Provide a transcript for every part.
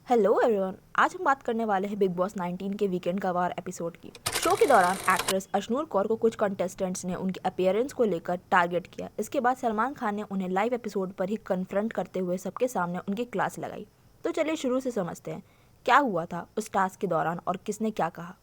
Hello everyone, आज हम बात करने वाले हैं बिग बॉस 19 के वीकेंड का वार एपिसोड की। शो के दौरान एक्ट्रेस अशनूर कौर को कुछ कंटेस्टेंट्स ने उनके अपीयरेंस को लेकर टारगेट किया। इसके बाद सलमान खान ने उन्हें लाइव एपिसोड पर ही कन्फ्रंट करते हुए सबके सामने उनकी क्लास लगाई। तो चलिए शुरू से समझते हैं क्या हुआ था उस टास्क के दौरान और किसने क्या कहा।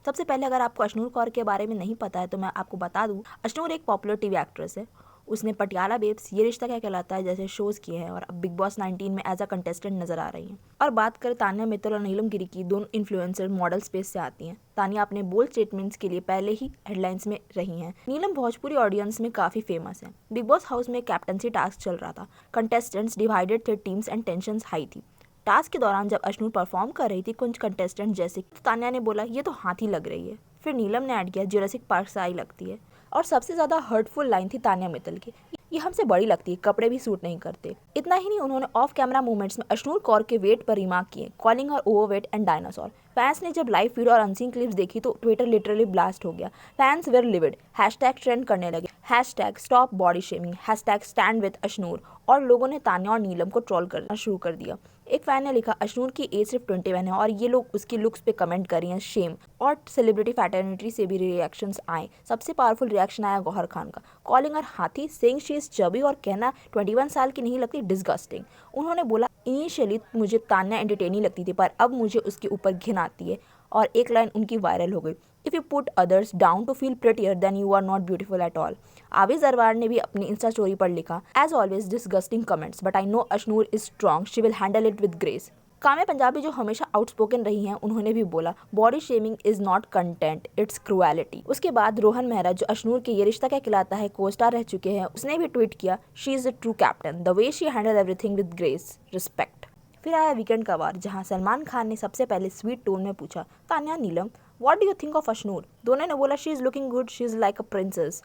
सबसे पहले अगर आपको अशनूर कौर के बारे में नहीं पता है तो मैं आपको बता दूं, अशनूर एक पॉपुलर टीवी एक्ट्रेस है। उसने पटियाला बेब्स, ये रिश्ता क्या कहलाता है जैसे शोज किए हैं और अब बिग बॉस 19 में एज अ कंटेस्टेंट नजर आ रही हैं। और बात करें तान्या मित्तल और नीलम गिरी की, दोनों इन्फ्लुएंसर मॉडल स्पेस से आती हैं। तान्या अपने बोल्ड स्टेटमेंट्स के लिए पहले ही हेडलाइंस में रही हैं। नीलम भोजपुरी ऑडियंस में काफी फेमस है। बिग बॉस हाउस में कैप्टनसी टास्क चल रहा था। कंटेस्टेंट्स डिवाइडेड थे टीम्स एंड टेंशन हाई थी। टास्क के दौरान जब अशनूर परफॉर्म कर रही थी कुछ कंटेस्टेंट जैसे तो तान्या ने बोला ये तो हाथी लग रही है। फिर नीलम ने ऐड किया जुरासिक पार्क से आई लगती है। और सबसे ज्यादा हर्टफुल लाइन थी तान्या मित्तल की, ये हमसे बड़ी लगती है, कपड़े भी सूट नहीं करते। इतना ही नहीं, उन्होंने ऑफ कैमरा मूवमेंट्स में अशनूर कौर के वेट पर रिमार्क किए, calling her overweight and dinosaur. Fans ने जब लाइव फीड और अनसीन क्लिप्स देखी तो ट्विटर लिटरली ब्लास्ट हो गया। Fans were livid, hashtag trend करने लगे, hashtag stop body shaming, hashtag stand with Ashnoor. और लोगों ने तान्या और नीलम को ट्रोल करना शुरू कर दिया। एक फैन ने लिखा अशनूर की एज सिर्फ 21 है और ये लोग उसकी लुक्स पे कमेंट कर रही हैं, शेम। और सेलिब्रिटी फैटर्निटी से भी रिएक्शंस आए। सबसे पावरफुल रिएक्शन आया गौहर खान का, कॉलिंग हर हाथी, सेइंग शी इज चबी और कहना 21 साल की नहीं लगती, डिस्गस्टिंग। उन्होंने बोला इनिशियली मुझे तान्या एंटरटेनिंग लगती थी पर अब मुझे उसके ऊपर घिन आती है। और एक लाइन उनकी वायरल हो गई, if you put others down to feel prettier than you are not beautiful at all. Awez अरवार ने भी अपनी इंस्टा स्टोरी पर लिखा, as always disgusting comments but I know Ashnoor is strong, she will handle it with grace. Kamya Punjabi जो हमेशा outspoken रही हैं, उन्होंने भी बोला body shaming is not content, it's cruelty. उसके बाद रोहन मेहरा जो अशनूर के ये रिश्ता क्या कहलाता है को स्टार रह चुके हैं, उसने भी ट्वीट किया, she is a true captain, the way she handle everything with grace, respect. फिर आया वीकेंड का वार, जहां सलमान खान ने सबसे पहले स्वीट टोन में पूछा, Tanya Neelam what do you think of Ashnoor. दोनों ने बोला she is looking good, she is like a princess.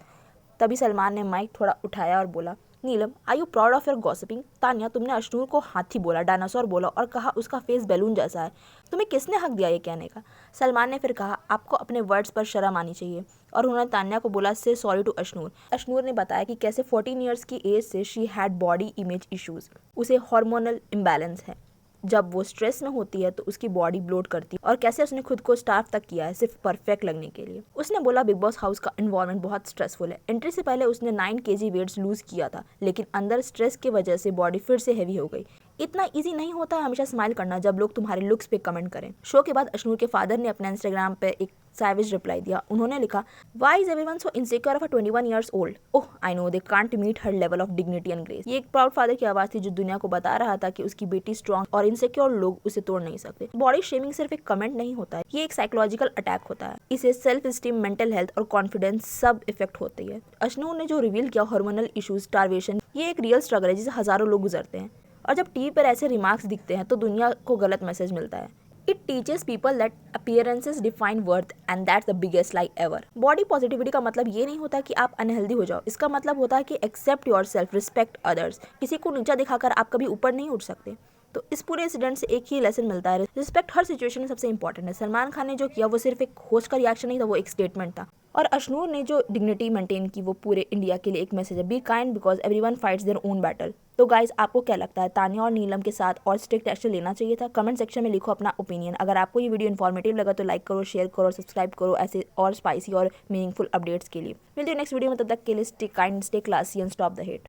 तभी सलमान ने माइक थोड़ा उठाया और बोला, Neelam are you proud of your gossiping. Tanya तुमने अशनूर को हाथी बोला, डायनासोर बोला और कहा उसका फेस बैलून जैसा है, तुम्हें किसने हक दिया ये कहने का। सलमान ने फिर कहा आपको अपने वर्ड्स पर शर्म आनी चाहिए। और उन्होंने तान्या को बोला से सॉरी टू अशनूर। अशनूर ने बताया कि कैसे 14 ईयर्स की एज से she had body image issues, उसे हार्मोनल इम्बैलेंस है, जब वो स्ट्रेस में होती है तो उसकी बॉडी ब्लोट करती है और कैसे उसने खुद को स्टार्व तक किया है सिर्फ परफेक्ट लगने के लिए। उसने बोला बिग बॉस हाउस का एनवायरनमेंट बहुत स्ट्रेसफुल है। एंट्री से पहले उसने 9 kg वेट्स लूज किया था लेकिन अंदर स्ट्रेस की वजह से बॉडी फिर से हैवी हो गई। इतना इजी नहीं होता है हमेशा स्माइल करना जब लोग तुम्हारे लुक्स पे कमेंट करें। शो के बाद अशनूर के फादर ने अपने इंस्टाग्राम पे एक सैवेज रिप्लाई दिया। उन्होंने लिखा, why is everyone so insecure of a 21 years old, oh I know they can't meet her level of dignity and grace. ये एक प्राउड फादर की आवाज थी जो दुनिया को बता रहा था कि उसकी बेटी स्ट्रॉन्ग और इनसिक्योर लोग उसे तोड़ नहीं सकते। बॉडी शेमिंग सिर्फ एक कमेंट नहीं होता है, ये एक साइकोलॉजिकल अटैक होता है। इसे सेल्फ स्टीम, मेंटल हेल्थ और कॉन्फिडेंस सब इफेक्ट होती है। अशनूर ने जो रिवील किया हार्मोनल इश्यूज, स्टारवेशन, ये एक रियल स्ट्रगल है जिसे हजारों लोग गुजरते हैं। और जब टीवी पर ऐसे रिमार्क्स दिखते हैं तो दुनिया को गलत मैसेज मिलता है। It teaches people that appearances define worth and that's the biggest lie ever. Body positivity का मतलब ये नहीं होता कि आप अनहेल्दी हो जाओ, इसका मतलब होता है कि accept yourself, respect others. किसी को नीचा दिखाकर आप कभी ऊपर नहीं उठ सकते। तो इस पूरे इंसिडेंट से एक ही लेसन मिलता है, रिस्पेक्ट हर सिचुएशन में सबसे इंपॉर्टेंट है। सलमान खान ने जो किया वो सिर्फ एक होस्ट का रिएक्शन नहीं था, वो एक स्टेटमेंट था। और अशनूर ने जो डिग्निटी मेंटेन की वो पूरे इंडिया के लिए एक मैसेज है, be kind because everyone fights their own battle. तो गाइज आपको क्या लगता है, तान्या और नीलम के साथ और स्ट्रिक्ट एक्शन लेना चाहिए था? कमेंट सेक्शन में लिखो अपना ओपिनियन। अगर आपको ये वीडियो इन्फॉर्मेटिव लगा तो लाइक करो, शेयर करो और सब्सक्राइब करो ऐसे और स्पाइसी और मीनिंगफुल अपडेट्स के लिए। मिलते हैं नेक्स्ट वीडियो में, तब तक के लिए stay kind, stay classy and stop the hate.